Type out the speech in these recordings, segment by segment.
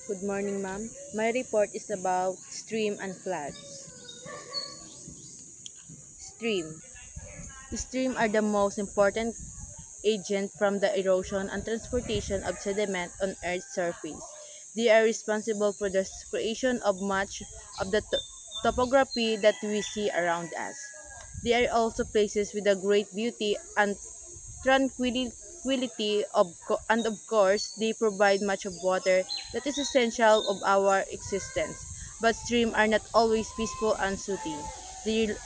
Good morning, ma'am. My report is about stream and floods. Stream. Stream are the most important agent from the erosion and transportation of sediment on Earth's surface. They are responsible for the creation of much of the topography that we see around us. They are also places with a great beauty and tranquility and of course they provide much of water that is essential of our existence. But streams are not always peaceful and soothing. They,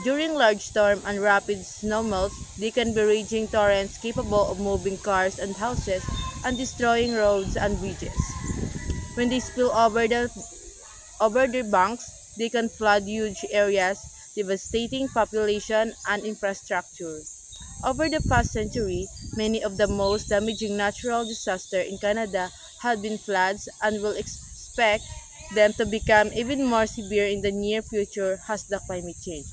during large storm and rapid snowmelts, they can be raging torrents capable of moving cars and houses and destroying roads and bridges. When they spill over their banks, they can flood huge areas, devastating population and infrastructure. Over the past century, many of the most damaging natural disasters in Canada have been floods and will expect them to become even more severe in the near future as the climate change.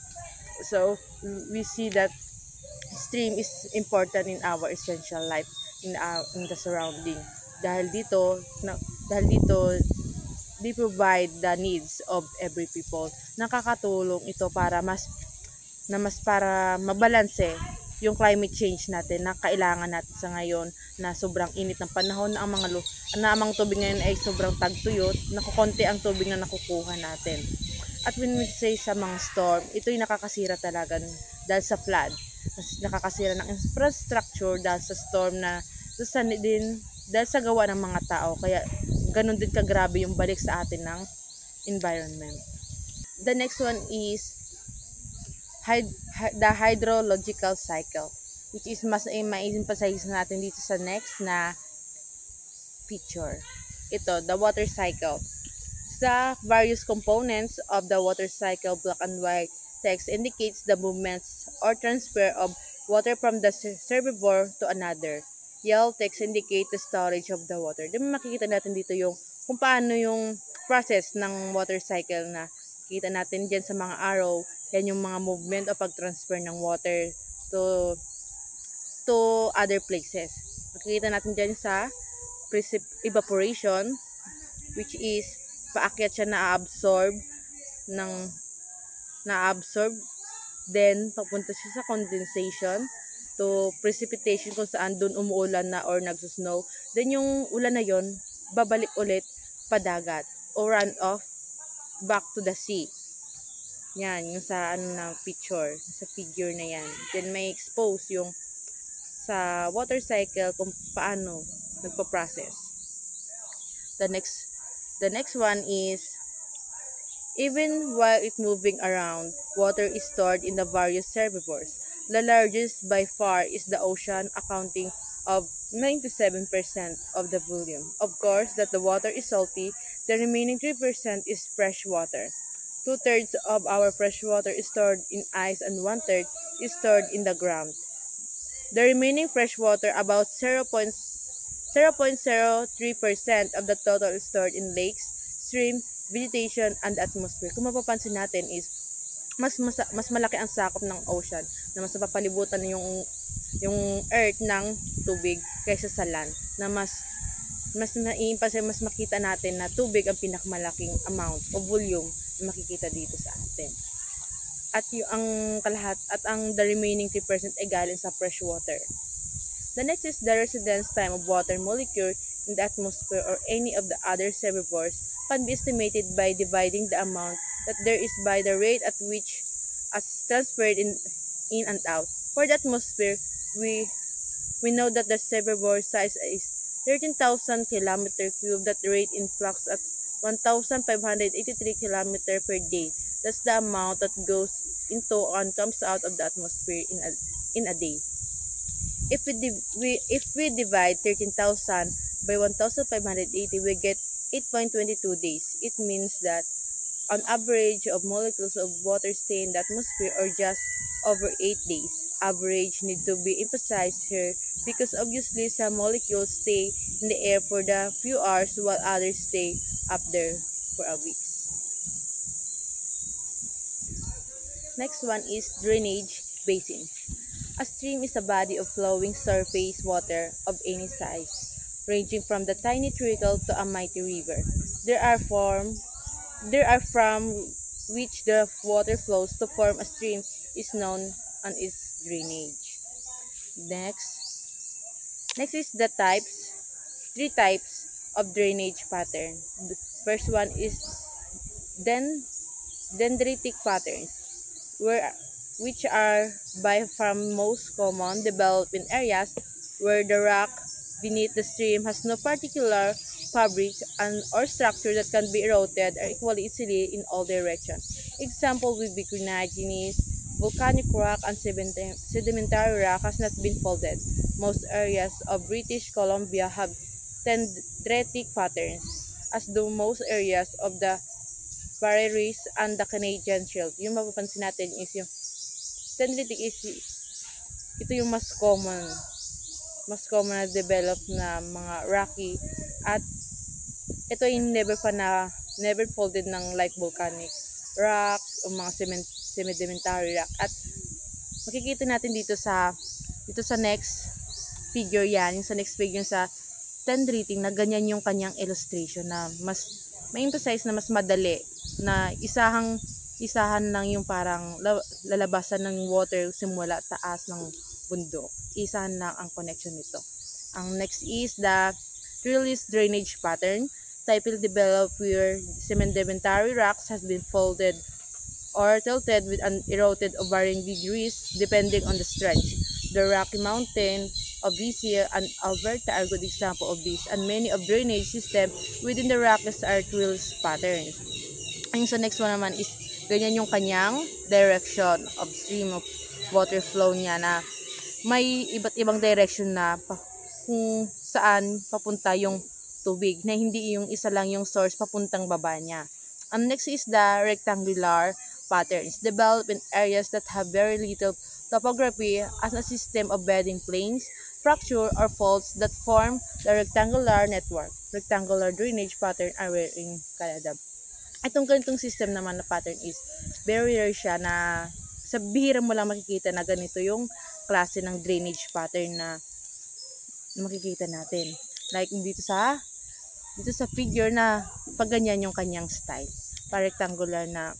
So we see that stream is important in our essential life in the surrounding. Dahil dito, dahil dito they provide the needs of every people. Nakakatulong ito para mabalanse yung climate change natin na kailangan natin sa ngayon na sobrang init ng panahon na ang tubig ngayon ay sobrang tagtuyot, nakukonti ang tubig na nakukuha natin. At when we say sa mga storm, ito'y nakakasira talaga dahil sa flood. Nakakasira ng infrastructure dahil sa storm na din dahil sa gawa ng mga tao. Kaya ganun din kagrabe yung balik sa atin ng environment. The next one is the hydrological cycle, which is mas ma-emphasize natin dito sa next na picture. Ito, the water cycle. The various components of the water cycle, black and white text indicates the movements or transfer of water from the reservoir to another. Yellow text indicate the storage of the water. Di makikita natin dito yung kung paano yung process ng water cycle na kita natin dyan sa mga arrow. Yan yung mga movement o pag-transfer ng water to other places. Makikita natin dyan sa evaporation, which is paakyat siya na-absorb, then papunta siya sa condensation to precipitation kung saan dun umuulan na or nagsusnow. Then yung ulan na yon babalik ulit padagat o run off back to the sea. Yan, yung sa picture, sa figure na yan. Then may expose yung sa water cycle kung paano nagpo-process. The next one is even while it moving around, water is stored in the various reservoirs. The largest by far is the ocean, accounting of 97% of the volume. Of course, that the water is salty, the remaining 3% is fresh water. 2/3 of our fresh water is stored in ice and 1/3 is stored in the ground. The remaining fresh water, about 0.03% of the total is stored in lakes, stream, vegetation, and atmosphere. Kung mapapansin natin is mas malaki ang sakop ng ocean na mas napapalibutan yung earth ng tubig kaysa sa land na mas makita natin na tubig ang pinakamalaking amount o volume na makikita dito sa atin. At ang the remaining 3% ay galing sa fresh water. The next is the residence time of water molecule in the atmosphere or any of the other reservoirs can be estimated by dividing the amount that there is by the rate at which as transferred in and out. For the atmosphere, we know that the reservoir size is 13,000 km3 that rate influx at 1,583 km per day. That's the amount that goes into and comes out of the atmosphere in a day. If we divide 13,000 by 1,580, we get 8.22 days. It means that an average of molecules of water stay in the atmosphere or just over 8 days. Average need to be emphasized here because obviously some molecules stay in the air for the few hours while others stay up there for a week. Next one is drainage basin. A stream is a body of flowing surface water of any size. ranging from the tiny trickle to a mighty river. There are from which the water flows to form a stream is known on its drainage. Next is the three types of drainage pattern. The first one is dendritic patterns, which are by far most common developed in areas where the rock beneath the stream has no particular fabric or structure that can be eroded or equally easily in all directions. Example would be granite, volcanic rock, and sedimentary rock has not been folded. Most areas of British Columbia have dendritic patterns, as do most areas of the Prairies and the Canadian Shelf. Yung mapapansin natin is yung dendritic is ito yung mas common na develop na mga rocky, at ito yung never folded ng like volcanic rock o mga sedimentary rock. At makikita natin dito sa next figure yan, yung sa next figure sa dendritic na ganyan yung kanyang illustration na mas ma-emphasize na mas madali na isahan lang yung parang lalabasan ng water simula taas ng bundok. Isahan lang ang connection nito. Ang next is the trellis drainage pattern. Typically developed where sedimentary rocks has been folded or tilted with an eroded of varying degrees depending on the stretch. The Rocky Mountain of BC and Alberta are good example of this, and many of drainage system within the Rockies are trellis patterns. Ang sa next one naman is ganyan yung kanyang direction of stream of water flow niya, na may iba't ibang direction na kung saan papunta yung tubig, na hindi yung isa lang yung source papuntang baba niya. And next is the rectangular patterns developed in areas that have very little topography as a system of bedding plains, fracture, or faults that form the rectangular network. Rectangular drainage pattern are rare in Canada. Itong ganitong system naman na pattern is very rare siya, na sa bihira mo lang makikita na ganito yung klase ng drainage pattern na makikita natin. Like dito sa figure na pag ganyan yung kanyang style, pa rectangular na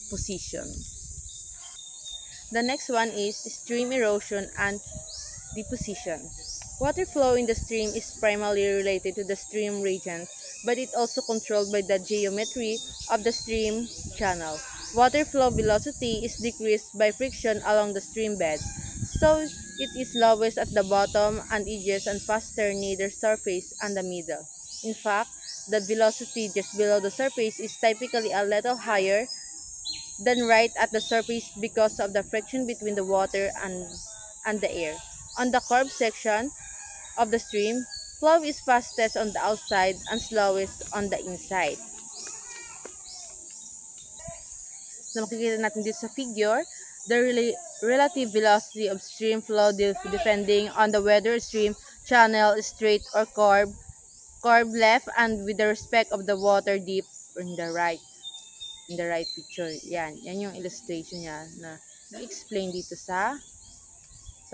position. The next one is stream erosion and deposition. Water flow in the stream is primarily related to the stream region, but it also controlled by the geometry of the stream channel. Water flow velocity is decreased by friction along the stream bed, so it is lowest at the bottom and edges and faster near the surface and the middle. In fact, the velocity just below the surface is typically a little higher than right at the surface because of the friction between the water and the air. On the curved section of the stream, flow is fastest on the outside and slowest on the inside. So makikita natin dito sa figure, the relative velocity of stream flow depending on the whether stream channel is straight or curved left, and with the respect of the water deep in the right picture. Yan yung illustration niya na na-explain dito sa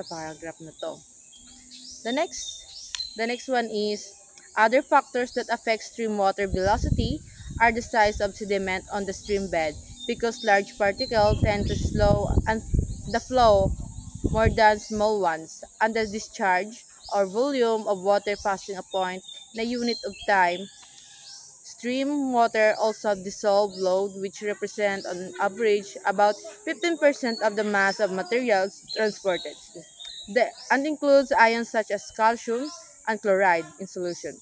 paragraph na to. The next one is other factors that affect stream water velocity are the size of sediment on the stream bed, because large particles tend to slow and the flow more than small ones, and the discharge or volume of water passing a point na unit of time. Stream water also dissolve load, which represent on average about 15% of the mass of materials transported, and includes ions such as calcium and chloride in solution.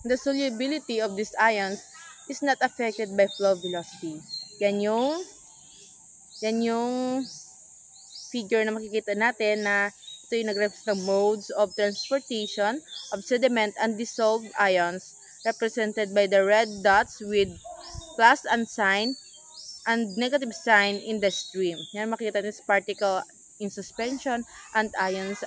The solubility of these ions is not affected by flow velocity. Yan yung figure na makikita natin, na ito yung nag-represent ng modes of transportation of sediment and dissolved ions, represented by the red dots with plus and sign and negative sign in the stream. Yan makikita natin particle in suspension and ions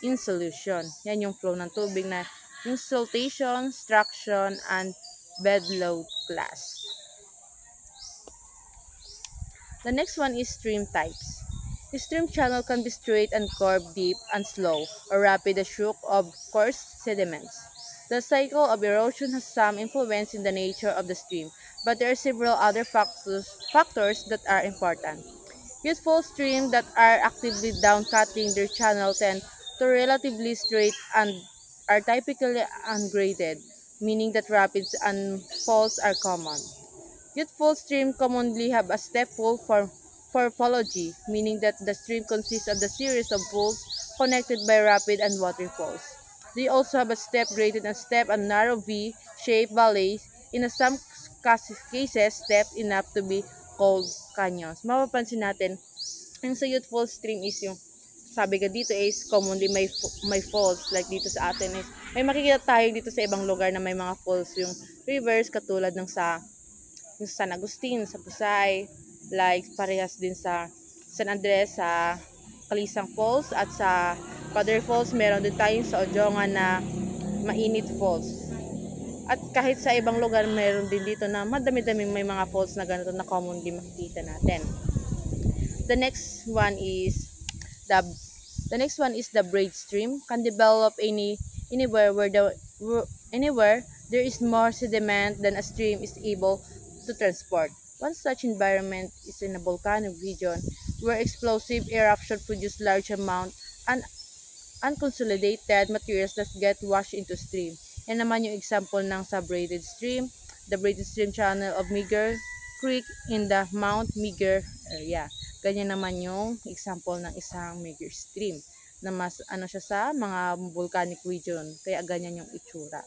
in solution. Yan yung flow ng tubig na yung siltation, traction, and bed load class. The next one is stream types. The stream channel can be straight and curved, deep and slow, or rapid as shook of coarse sediments. The cycle of erosion has some influence in the nature of the stream, but there are several other factors that are important. Youthful streams that are actively down-cutting their channel tend to relatively straight and are typically ungraded, meaning that rapids and falls are common. Youthful streams commonly have a step-pool morphology, meaning that the stream consists of the series of pools connected by rapid and waterfalls. They also have a step-graded and step and narrow V-shaped valleys, in some cases stepped enough to be called canyons. Mapapansin natin, yung sa youthful stream is yung sabi ka dito is commonly may falls like dito sa atin is may makikita tayo dito sa ibang lugar na may mga falls yung rivers katulad ng sa yung San Agustin, sa Pusay, like parehas din sa San Andres, sa Kalisang Falls at sa Father Falls, meron din tayong sa Ojongan na Mainit Falls. At kahit sa ibang lugar, meron din dito na madami-daming may mga falls na ganito na commonly makikita natin. The next one is the braid stream, can develop anywhere anywhere there is more sediment than a stream is able to transport. One such environment is in a volcanic region where explosive eruption produce large amount and unconsolidated materials that get washed into stream. Yan naman yung example ng sa braided stream, the braided stream channel of Meager Creek in the Mount Meager area. Ganyan naman yung example ng isang Meager stream na mas siya sa mga volcanic region, kaya ganyan yung itsura.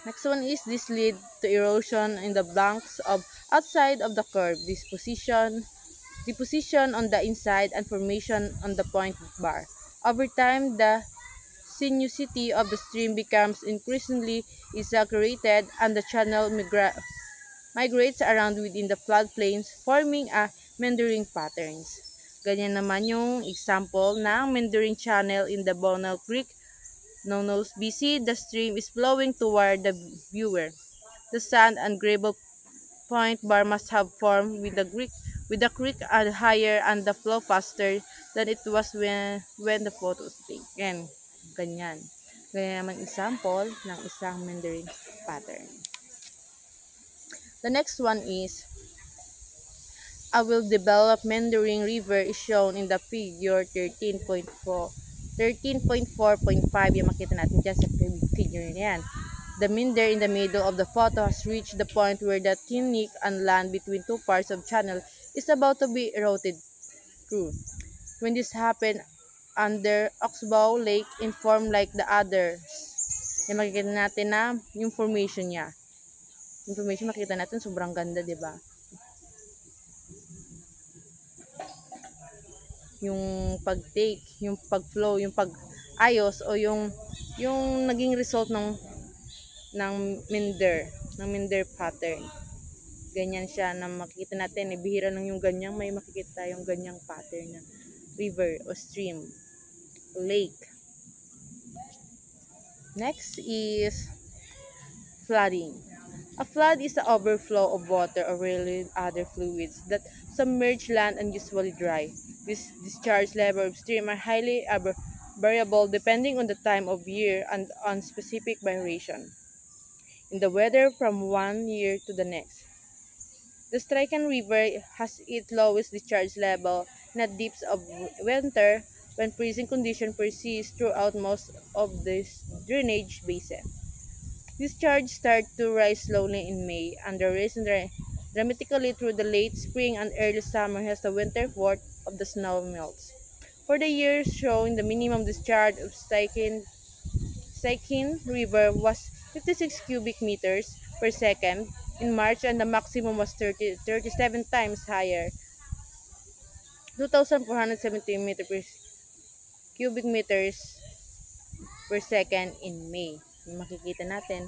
Next one is this lead to erosion in the banks of outside of the curve. Deposition on the inside and formation on the point bar. Over time, the sinuosity of the stream becomes increasingly exaggerated and the channel migrates around within the floodplains, forming a meandering patterns. Ganyan naman yung example ng meandering channel in the Bonnell Creek. Known BC, the stream is flowing toward the viewer. The sand and gravel point bar must have formed with the creek higher and the flow faster than it was when the photo was taken. Ganyan. Ganyan naman example ng isang meandering pattern. The next one is a well-developed meandering river is shown in the figure 13.4.5 yung makita natin dyan sa figure niyan. The meander in the middle of the photo has reached the point where the thin neck and land between two parts of channel is about to be eroded through. When this happened under Oxbow Lake in form like the others, yung makikita natin na yung formation niya. Information makita natin sobrang ganda, di ba? Yung pag-take, yung pag-flow, yung pag-ayos o yung naging result ng minder pattern. Ganyan siya na makikita natin, bihira lang yung ganyang may makikita yung ganyang pattern na river o stream, lake. Next is flooding. A flood is the overflow of water or related other fluids that submerge land and usually dry. This discharge level of stream are highly variable depending on the time of year and on specific variation in the weather from one year to the next. The Strican River has its lowest discharge level in the depths of winter when freezing conditions persist throughout most of this drainage basin. Discharge starts to rise slowly in May and rises dramatically through the late spring and early summer as the winter fourth of the snow melts. For the year showing the minimum discharge of Stikine River was 56 cubic meters per second in March and the maximum was 37 times higher, 2,470 cubic meters per second in May. Makikita natin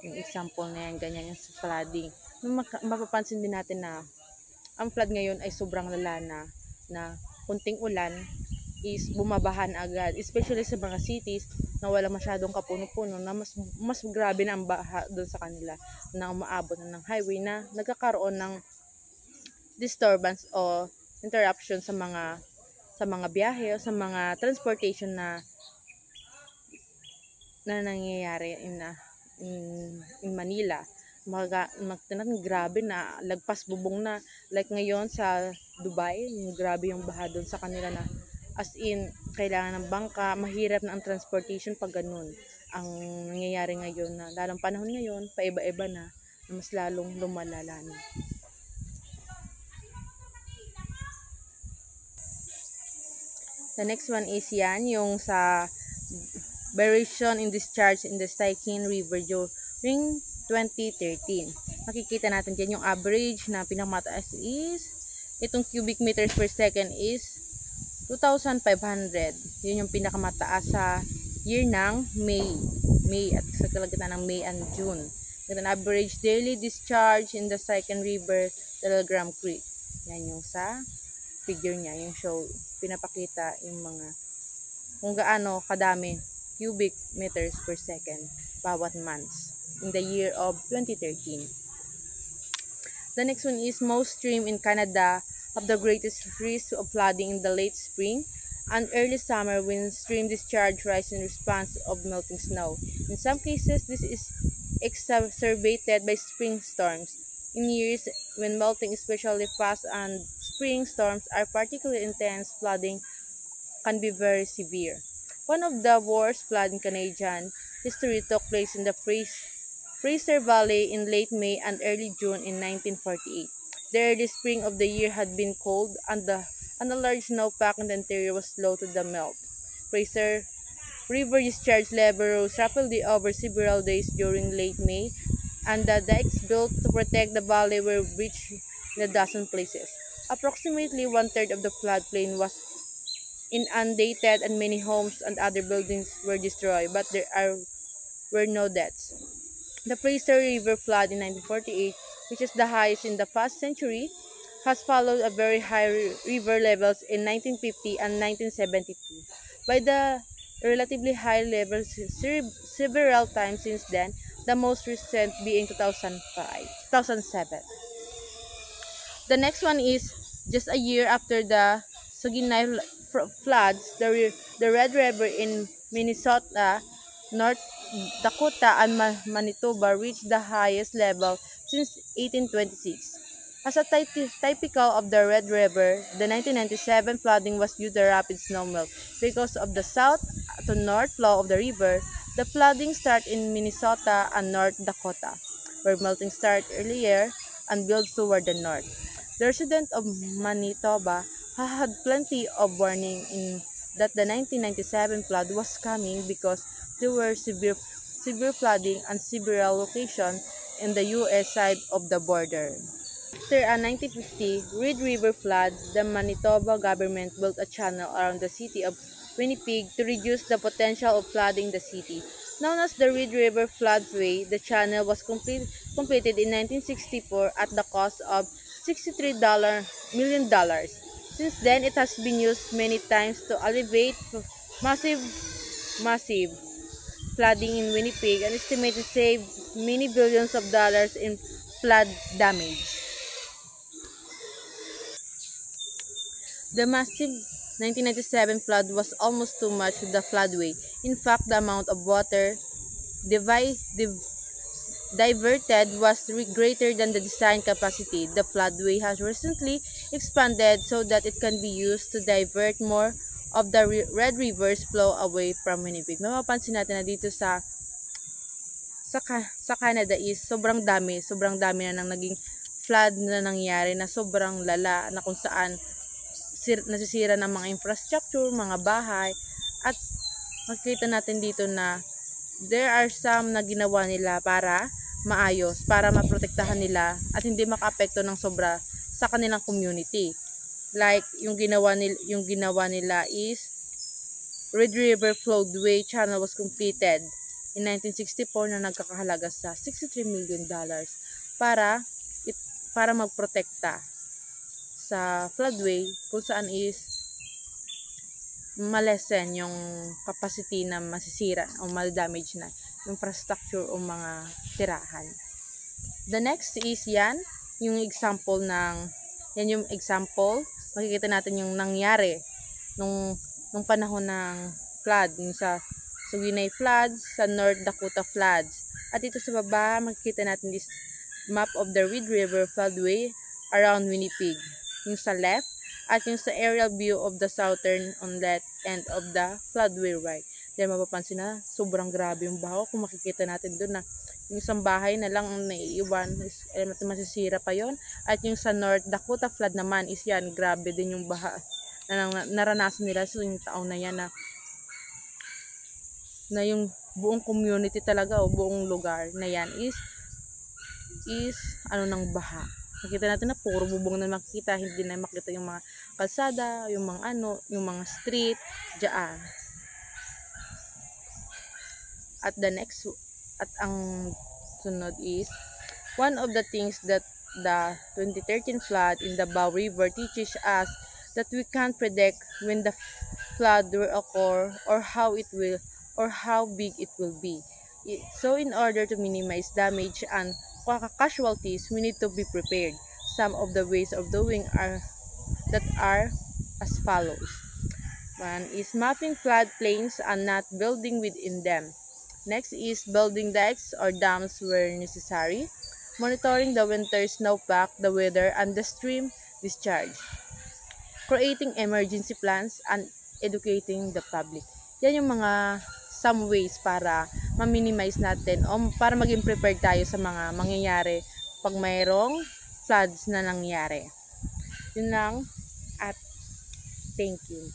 yung example na yan, ganyan yung flooding. Mapapansin din natin na ang flood ngayon ay sobrang lala na kunting ulan is bumabahan agad, especially sa mga cities na wala masyadong kapuno-puno na mas grabe na ang baha doon sa kanila na umaabot na ng highway na nagkakaroon ng disturbance o interruption sa mga biyahe o sa mga transportation na nangyayari in Manila. Grabe na lagpas bubong na, like ngayon sa Dubai, grabe yung baha doon sa kanila na as in kailangan ng bangka, mahirap na ang transportation pag ganun ang nangyayari ngayon, na lalong panahon ngayon paiba-iba na mas lalong lumalala na. The next one is yan, yung sa variation in discharge in the Saikin River during 2013. Makikita natin dyan yung average na pinakamataas is, itong cubic meters per second is 2,500. Yun yung pinakamataas sa year ng May at sa kalagitnaan ng May and June. With an average daily discharge in the Saikin River, Telegram Creek. Yan yung sa figure niya, yung show. Pinapakita yung mga kung gaano kadami cubic meters per second bawat months in the year of 2013. The next one is most stream in Canada have the greatest risk of flooding in the late spring and early summer when stream discharge rise in response of melting snow. In some cases, this is exacerbated by spring storms. In years when melting especially fast and spring storms are particularly intense, flooding can be very severe. One of the worst floods in Canadian history took place in the Fraser Valley in late May and early June in 1948. The early spring of the year had been cold and a large snowpack in the interior was slow to the melt. Fraser River discharge level rose rapidly over several days during late May, and the dikes built to protect the valley were breached in a dozen places. Approximately one-third of the floodplain was inundated and many homes and other buildings were destroyed, but there were no deaths. The Fraser River flood in 1948, which is the highest in the past century, has followed a very high river levels in 1950 and 1972 by the relatively high levels several times since then, the most recent being 2007. The next one is just a year after the Saguenay floods, the Red River in Minnesota, North Dakota, and Manitoba reached the highest level since 1826. As a typical of the Red River, the 1997 flooding was due to rapid snowmelt. Because of the south to north flow of the river, the flooding started in Minnesota and North Dakota, where melting started earlier and builds toward the north. The residents of Manitoba had plenty of warning in that the 1997 flood was coming because there were severe flooding and several locations in the U.S. side of the border. After a 1950 Red River flood, the Manitoba government built a channel around the city of Winnipeg to reduce the potential of flooding the city. Known as the Red River Floodway, the channel was completed in 1964 at the cost of $63 million. Since then, it has been used many times to alleviate massive flooding in Winnipeg and estimated saved many billions of dollars in flood damage. The massive 1997 flood was almost too much for the floodway. In fact, the amount of water diverted was greater than the design capacity. The floodway has recently expanded so that it can be used to divert more of the Red River's flow away from Winnipeg. Mapapansin natin na dito sa Canada is sobrang dami na nang naging flood na nangyari na sobrang lala, na kung saan nasisira ng mga infrastructure, mga bahay, at makikita natin dito na there are some na ginawa nila para maayos, para maprotektahan nila at hindi makaapekto ng sobra sa kanilang community. Like yung ginawa nila is Red River Floodway Channel was completed in 1964 na nagkakahalaga sa $63 million para magprotekta sa floodway kung saan is malesen yung capacity na masisira o mal-damage na infrastructure o mga tirahan. The next is yan yung example makikita natin yung nangyari nung panahon ng flood, yung sa Suginay floods, sa North Dakota floods. At dito sa baba, makikita natin this map of the Reed River floodway around Winnipeg. Yung sa left, at yung sa aerial view of the southern on left end of the floodway right. Then mapapansin na sobrang grabe yung baho. Kung makikita natin doon na yung isang bahay na lang ang naiiwan, masisira pa yon. At yung sa North Dakota flood naman is yan, grabe din yung baha na naranasan nila sa yung taon na yan na yung buong community talaga o buong lugar na yan is ng baha. Makita natin na puro bubong na makikita, hindi na makita yung mga kalsada, yung mga yung mga street diyan. At ang sunod is one of the things that the 2013 flood in the Bow River teaches us that we can't predict when the flood will occur or how big it will be. So in order to minimize damage and casualties, we need to be prepared. Some of the ways of doing are as follows. One is mapping floodplains and not building within them. Next is building dikes or dams where necessary. Monitoring the winter snowpack, the weather, and the stream discharge. Creating emergency plans and educating the public. Yan yung mga some ways para ma-minimize natin o para maging prepared tayo sa mga mangyayari pag mayroong floods na nangyari. Yun lang at thank you.